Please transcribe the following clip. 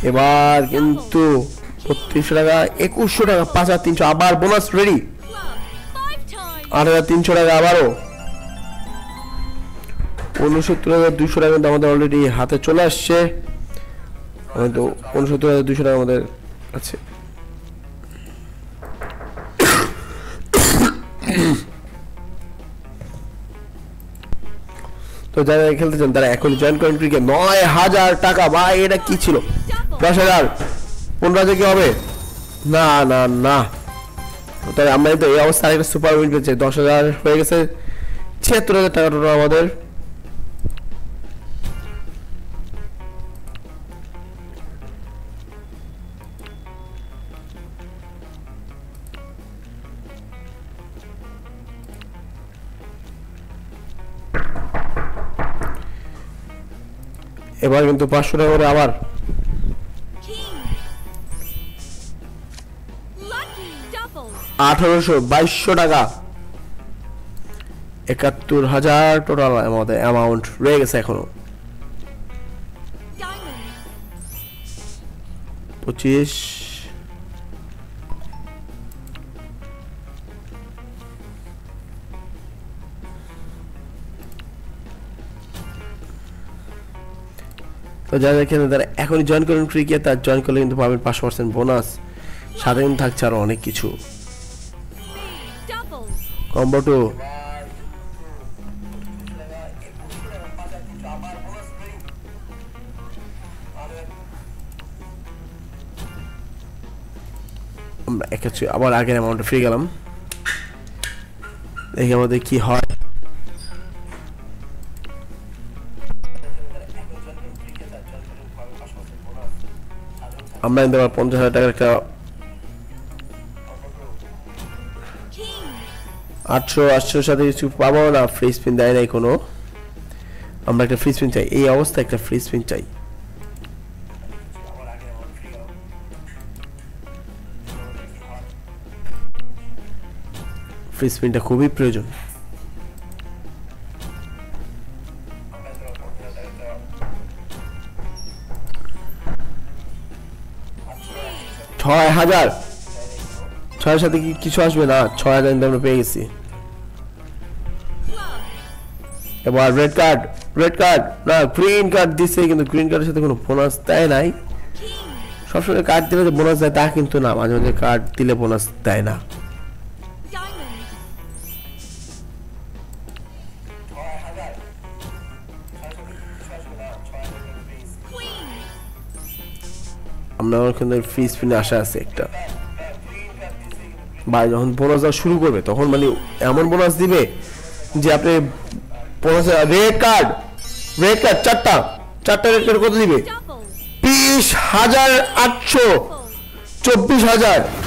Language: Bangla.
এবার কিন্তু 3200 টাকা 2100 টাকা 5300 আবার বোনাস রেডি 8300 টাকা আবারও 69200 টাকা কিন্তু আমাদের অলরেডি হাতে চলে আসছে তো 69200 টাকা আমাদের আছে তো যারা খেলতে চান তারা এখন জয়েন করেন ক্রিকে 9000 টাকা ভাই এটা কি ছিল 10000 15 কি হবে না না না তবে আমরা তো এই অবস্থায় একটা সুপার উইন পেয়েছি 10000 হয়ে গেছে 76000 টাকা টোটাল আমাদের এবার কিন্তু 500 টাকা করে আবার 1800 টাকা 71000 টোটাল আমাদের অ্যামাউন্ট রয়ে গেছে এখনো 25 তো যারা এখানে তারা এখনই জয়েন করেন ক্রিকে তার জয়েন করলে কিন্তু পাবেন 5% বোনাস সাথে কিন্তু থাকছে আরো অনেক কিছু কম্বো 2 আমরা একাচ্ছি আবার আগের অ্যামাউন্টে ফ্রি গেলাম দেখি আমাদের কি হয় আমরা কিন্তু 50000 টাকার একটা 800 সাথে কিছু পাবো না ফ্রি স্পিন দেয় নাই কোনো আমরা একটা ফ্রি স্পিন চাই এই অবস্থায় একটা ফ্রি স্পিন চাই ফ্রি স্পিনটা খুবই প্রয়োজন $6000 6 সাথে কি কিছু আসবে না 6000 আমরা পেয়ে গেছি এবার রেড কার্ড না গ্রিন কার্ড দিছে কিন্তু গ্রিন কার্ডের সাথে কোনো বোনাস দেয় নাই সবসময় কার্ড দিলে যে বোনাস দেয় তা কিন্তু না মাঝে মাঝে কার্ড দিলে বোনাস দেয় না আমরা কিন্তু ফ্রি স্পিনে আশা আছে একটা ভাই যখন বোনাস দেওয়া শুরু করবে তখন মানে এমন বোনাস দিবে যে আপনি বোনাস রেড কার্ড চারটা রেড কার্ড কত দিবে 20800 24000